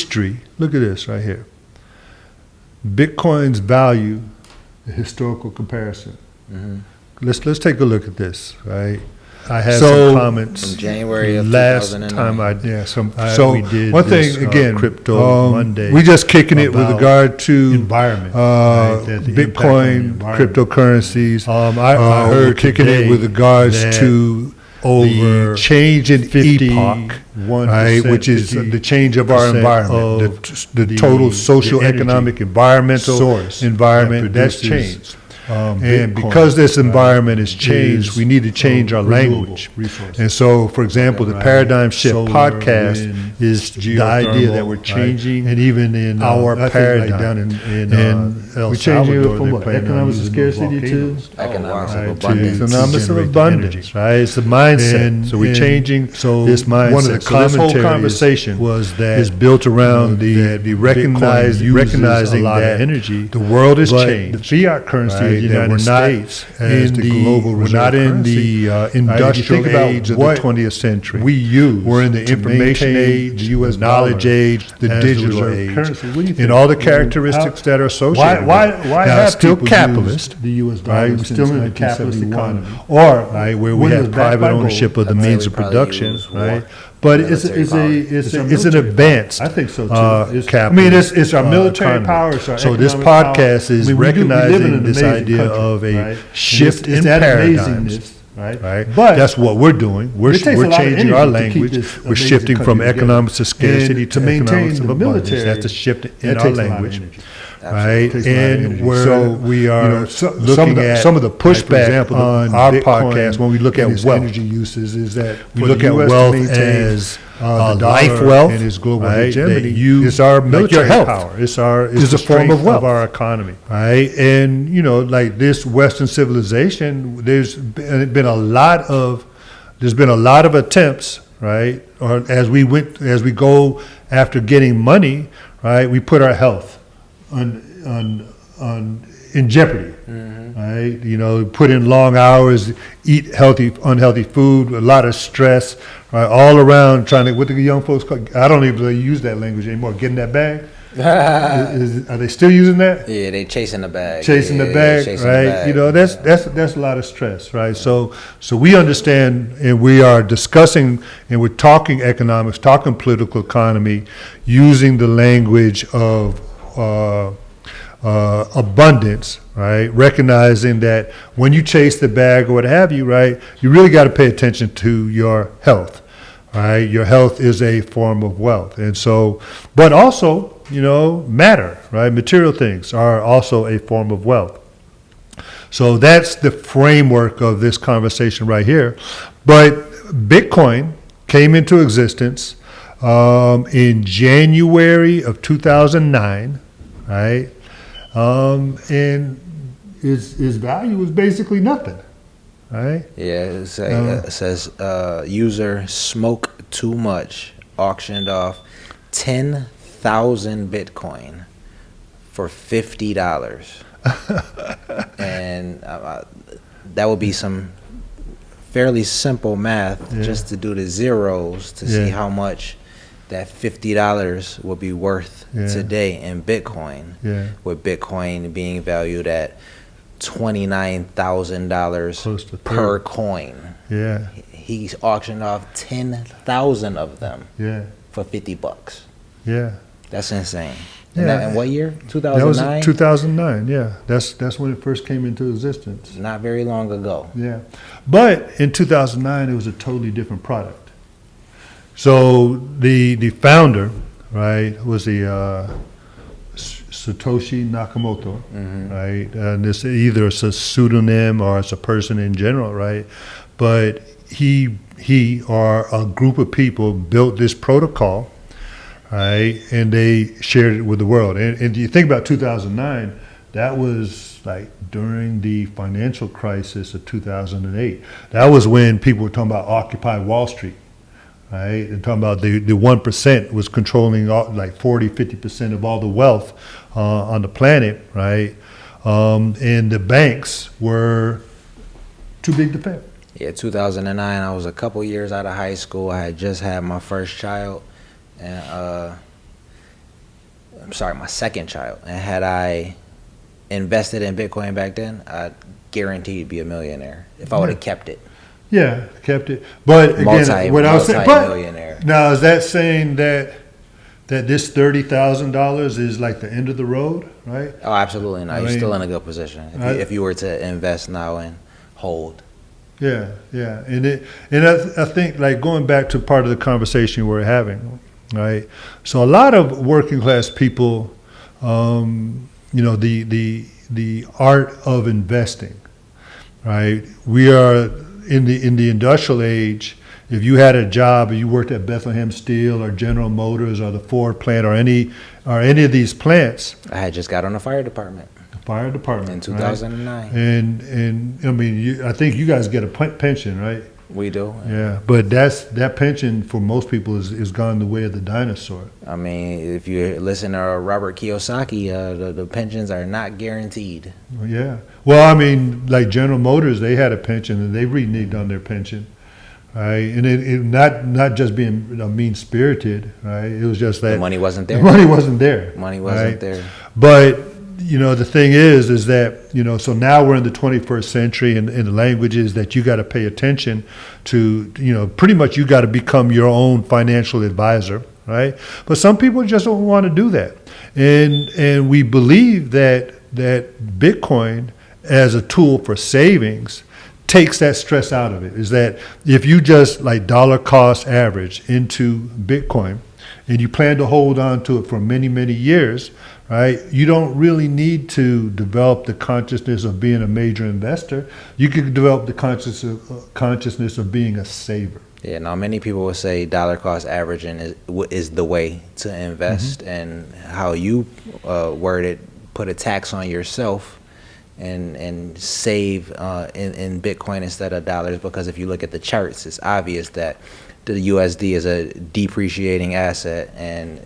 history, look at this right here. Bitcoin's value, the historical comparison. Mm-hmm. Let's take a look at this, right? I had So, some comments from January of last 2009. time we did one this, thing again, Crypto Monday. we just kicking it with about regard to environment, right, that the impact on Bitcoin, the environment. cryptocurrencies. I we're heard kicking today it with regards that to over the change in epoch, 51%, right, which is the change of our 50% environment, of the total social, the energy economic, environmental source environment that's produces, changed. And And Bitcoin, because this right, environment has changed, is we need to change our renewable language. resources. And so, for example, the Right. Paradigm Shift Solar, podcast wind, is the idea that we're geothermal, changing right, and even in our I think paradigm. like down in And El we're changing it Salvador, from they're what, planning on economics of using those scarcity to volcanoes. Economics Right, of to abundance. economics of generate the abundance, energy. right? It's the mindset. And- so we're and changing so this mindset. one of the So this whole commentaries conversation was that, is built around that the Bitcoin uses recognizing a lot that of energy, the world has but changed. the fiat currency right? of the That United we're not States as in the the global we're reserve not in currency, the If you industrial think about age of what the 20th century. we use We're in the to information maintain age, the US the knowledge dollar age, the as the digital reserve age, currency. What do you think? and all the I mean, characteristics that are why associated why with it. why Now, have it's still people capitalist, used the U.S. dollar right? We're since still in the capitalist 1971? economy. Or right, where we when it have was backed private by gold, ownership of the I'd say means we of probably production, use war, right? But military power. it's an advanced I think so too. capitalist, I mean, it's our military economy. power. It's our So this economic podcast power. is I mean, we live in recognizing an this amazing idea country, of a right? shift And it's in that paradigms. amazingness, right? Right, But that's what we're doing. We're it takes a lot of changing our energy to keep language. this We're amazing shifting from country together. economics of scarcity And to to maintain economics of the abundance. military, That's a shift in that our takes a lot of language, energy. right? Takes a lot of And energy. where So, we are some looking at some of the like, for pushback example, on our Bitcoin podcast when we look and at its wealth. energy uses is that We for look the at US to wealth maintain, as the life dollar wealth and its global right? hegemony. It's our like military your health power. It's our is the a form of strength wealth. our economy, right? And like this Western civilization, there's been a lot of attempts, right? Or as we go after getting money, right? We put our health in jeopardy. Right? Put in long hours, eat unhealthy food, a lot of stress, right? All around trying to, what do the young folks call, I don't even really use that language anymore, getting that bag. Are they still using that? Yeah, they chasing the bag. Chasing the bag, chasing right? the bag. That's a lot of stress, right? So we understand, and we are discussing, and we're talking economics, talking political economy, using the language of abundance, right? Recognizing that when you chase the bag or what have you, right, you really got to pay attention to your health, right? Your health is a form of wealth. And so, but also, matter, right? Material things are also a form of wealth. So that's the framework of this conversation right here. But Bitcoin came into existence in January of 2009, right? And its value was basically nothing, right? Yeah, it says user smoke too much auctioned off 10,000 Bitcoin for $50, and that would be some fairly simple math just to do the zeros to see how much that $50 will be worth today in Bitcoin, with Bitcoin being valued at $29,000 per coin. Yeah. He's auctioned off 10,000 of them for $50. Yeah. That's insane. Yeah. And what year? That was 2009? 2009, yeah. That's when it first came into existence. Not very long ago. Yeah. But in 2009, it was a totally different product. So the founder, right, was the Satoshi Nakamoto, right? And it's either it's a pseudonym or it's a person in general, right? But he or a group of people built this protocol, right? And they shared it with the world. And you think about 2009, that was like during the financial crisis of 2008. That was when people were talking about Occupy Wall Street. Right, and talking about the 1% was controlling like 40-50% of all the wealth on the planet, right? And the banks were too big to fail. Yeah, 2009, I was a couple years out of high school. I had just had my first child, and I'm sorry, my second child. And had I invested in Bitcoin back then, I guaranteed be a millionaire if I would have kept it. Yeah, kept it. But again, what I was saying, Multi-millionaire. now is that saying that this $30,000 is like the end of the road, right? Oh, absolutely not. I You're mean, still in a good position if you were to invest now and hold. Yeah, yeah, and I think like going back to part of the conversation we're having, right? So a lot of working class people, the art of investing, right? We are in the industrial age. If you had a job, or you worked at Bethlehem Steel or General Motors or the Ford plant or any of these plants, I had just got on the fire department fire department in 2009. right? And I mean, I think you guys get a pension, right? We do. Yeah, but that pension for most people is gone the way of the dinosaur. I mean, if you listen to Robert Kiyosaki, the pensions are not guaranteed. Yeah. Well, I mean, like General Motors, they had a pension and they reneged on their pension, right? And it not just being mean spirited, right? It was just that The money wasn't there. The money wasn't there. Money wasn't right? there. But the thing is that so now we're in the 21st century, and the language is that you got to pay attention to pretty much you got to become your own financial advisor, right? But some people just don't want to do that, and we believe that Bitcoin as a tool for savings takes that stress out of it. Is that if you just like dollar cost average into Bitcoin and you plan to hold on to it for many, many years, right? You don't really need to develop the consciousness of being a major investor. You can develop the consciousness of being a saver. Yeah, now many people will say dollar cost averaging is the way to invest, and how you word it, put a tax on yourself and save in Bitcoin instead of dollars, because if you look at the charts, it's obvious that the USD is a depreciating asset, and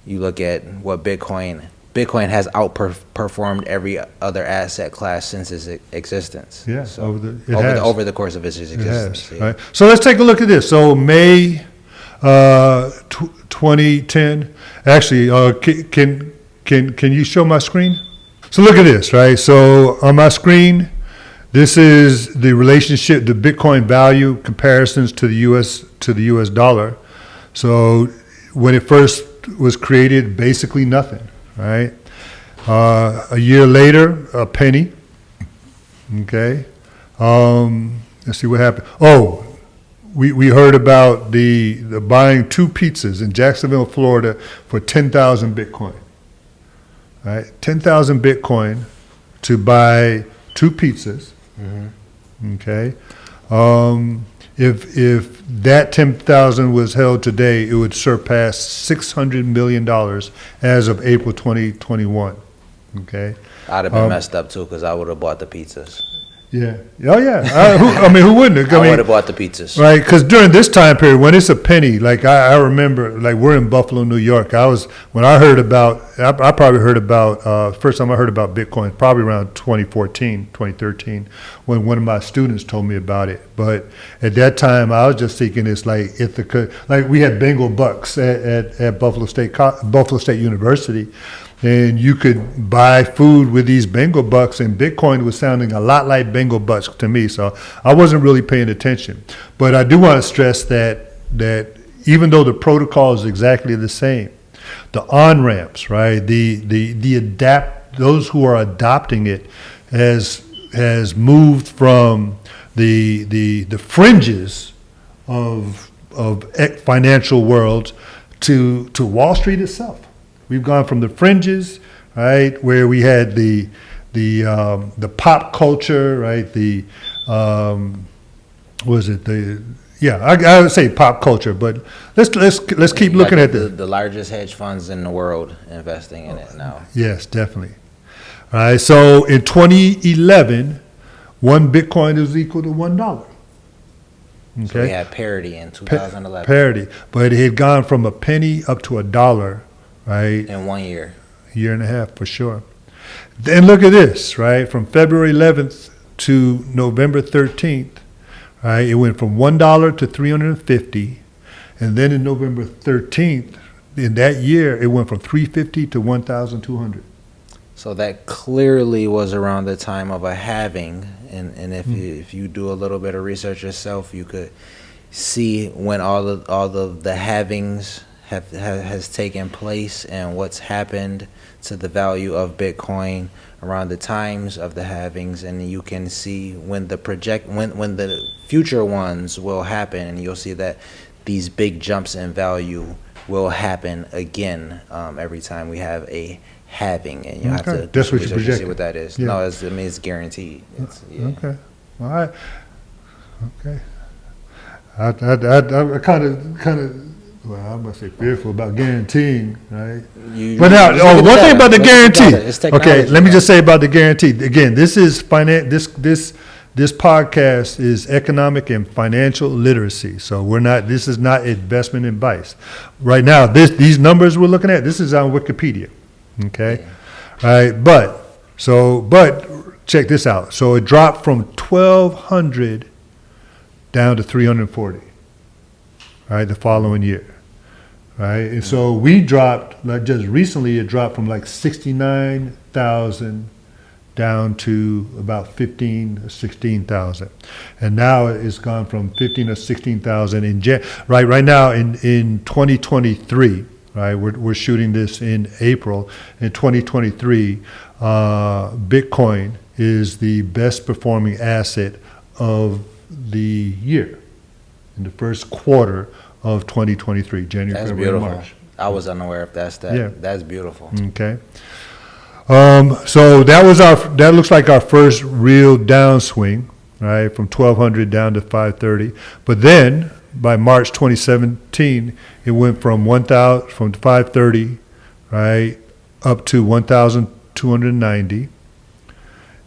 you look at what Bitcoin has outperformed every other asset class since its existence. Yeah, so over the course of its existence. It has, right? So let's take a look at this. So May 2010. Actually, can you show my screen? So look at this, right? So on my screen, this is the relationship, the Bitcoin value comparisons to the US dollar. So when it first was created, basically nothing, right? A year later, a penny. Okay. Let's see what happened. Oh, we heard about the buying 2 pizzas in Jacksonville, Florida for 10,000 Bitcoin. Right? 10,000 Bitcoin to buy 2 pizzas. Okay. If that 10,000 was held today, it would surpass $600 million as of April 2021. Okay. I'd have been messed up too, because I would have bought the pizzas. Yeah. Oh yeah. Who wouldn't? I would have bought the pizzas. Right. Because during this time period, when it's a penny, like I remember, like we're in Buffalo, New York. I probably heard about, first time I heard about Bitcoin, probably around 2013, when one of my students told me about it. But at that time, I was just thinking it's like Ithaca, like we had Bengal bucks at Buffalo State University. And you could buy food with these Bengal bucks, and Bitcoin was sounding a lot like Bengal bucks to me. So I wasn't really paying attention. But I do want to stress that even though the protocol is exactly the same, the on-ramps, right, those who are adopting it has moved from the fringes of financial worlds to Wall Street itself. We've gone from the fringes, right, where we had the pop culture, right? I would say pop culture, but let's keep looking at the largest hedge funds in the world investing in it now. Yes, definitely. All right. So in 2011, 1 Bitcoin is equal to $1. Okay. So we had parity in 2011. Parity, but it had gone from a penny up to $1. Right. In 1 year. Year and a half, for sure. Then look at this, right? From February 11th to November 13th, right? It went from $1 to $350. And then in November 13th in that year, it went from 350 to 1,200. So that clearly was around the time of a halving, and if you do a little bit of research yourself, you could see when all of the halvings has taken place and what's happened to the value of Bitcoin around the times of the halvings, and you can see when the future ones will happen, and you'll see that these big jumps in value will happen again every time we have a halving, and you have to do That's some what you research to see projected. what that is. Yeah. No, it's guaranteed. Okay. All right. Okay. I kind of, well, I must say fearful about guaranteeing, right? But now, one thing about the guarantee. Okay, let me just say about the guarantee. Again, this is this podcast is economic and financial literacy. So this is not investment advice. Right now, these numbers we're looking at, this is on Wikipedia. Okay. All right. But check this out. So it dropped from 1,200 down to 340, right, the following year, right? And so we dropped, like just recently, it dropped from like 69,000 down to about 15 or 16,000. And now it's gone from 15 or 16,000 right now in 2023, right? We're shooting this in April. In 2023, Bitcoin is the best performing asset of the year in the first quarter of 2023, January, That's February, beautiful. March. I was unaware if that's that. Yeah. That's beautiful. Okay. So that looks like our first real downswing, right, from 1,200 down to 530. But then by March 2017, it went from 530, right, up to 1,290.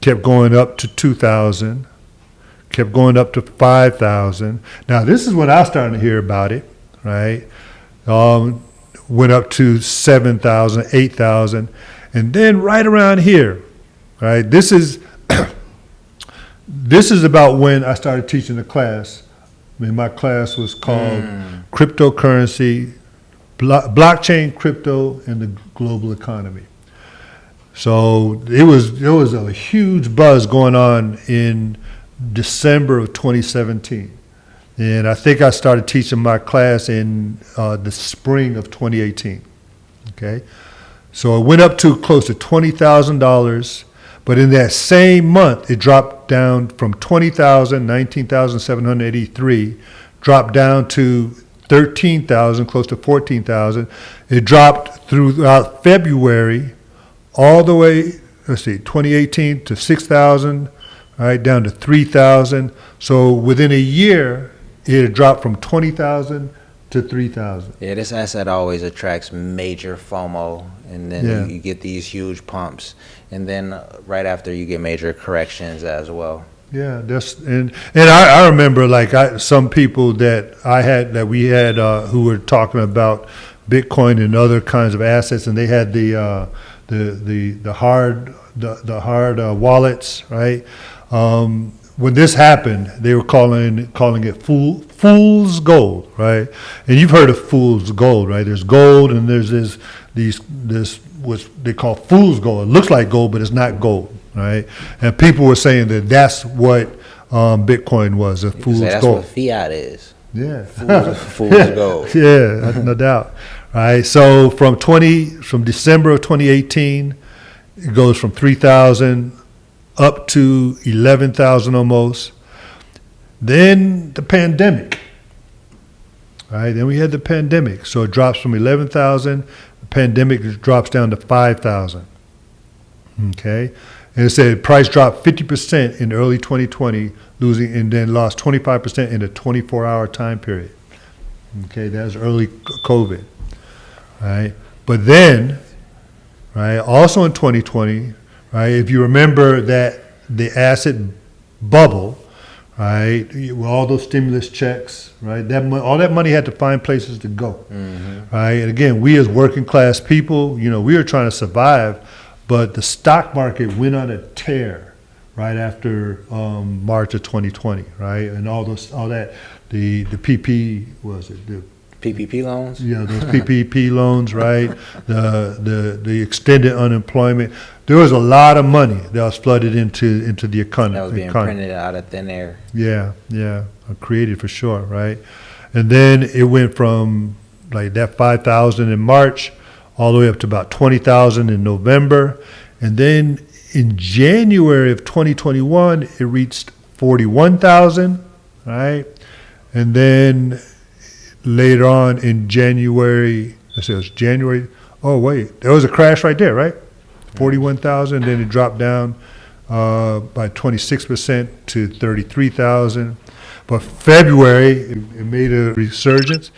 Kept going up to 2,000. Kept going up to 5,000. Now, this is when I started to hear about it, right? Went up to 7,000, 8,000. And then right around here, right? This is about when I started teaching the class. I mean, my class was called Cryptocurrency, Blockchain, Crypto, and the Global Economy. So there was a huge buzz going on in December of 2017. And I think I started teaching my class in the spring of 2018. Okay. So it went up to close to $20,000, but in that same month, it dropped down from 20,000, 19,783, dropped down to 13,000, close to 14,000. It dropped throughout February all the way, 2018 to 6,000, right, down to 3,000. So within a year, it had dropped from 20,000 to 3,000. Yeah, this asset always attracts major FOMO, and then you get these huge pumps, and then right after you get major corrections as well. Yeah, and I remember some people that we had who were talking about Bitcoin and other kinds of assets, and they had the hard wallets, right? When this happened, they were calling it fool's gold, right? And you've heard of fool's gold, right? There's gold, and there's this what they call fool's gold. It looks like gold, but it's not gold, right? And people were saying that that's what Bitcoin was, a fool's that's gold. That's what fiat is. Yeah, fool's gold. Yeah, no doubt. Right. So from December of 2018, it goes from 3,000 up to 11,000 almost. Then the pandemic. Right. Then we had the pandemic. So it drops from 11,000. The pandemic drops down to 5,000. Okay. And it said price dropped 50% in early 2020, and then lost 25% in a 24-hour time period. Okay, that was early COVID. Right. But then, right, also in 2020, right, if you remember that the asset bubble, right, with all those stimulus checks, right, all that money had to find places to go. Mm-hmm. Right. And again, we as working class people, we were trying to survive, but the stock market went on a tear right after March of 2020, right, and all that the PP was it the PPP loans? you know, those PPP loans, right? The extended unemployment. There was a lot of money that was flooded into the economy. That was being printed out of thin air. Yeah, created for sure, right? And then it went from like that 5,000 in March all the way up to about 20,000 in November. And then in January of 2021, it reached 41,000, right? And then later on in January, let's say it was January, oh wait, there was a crash right there, right? 41,000, then it dropped down by 26% to 33,000. But February, it made a resurgence.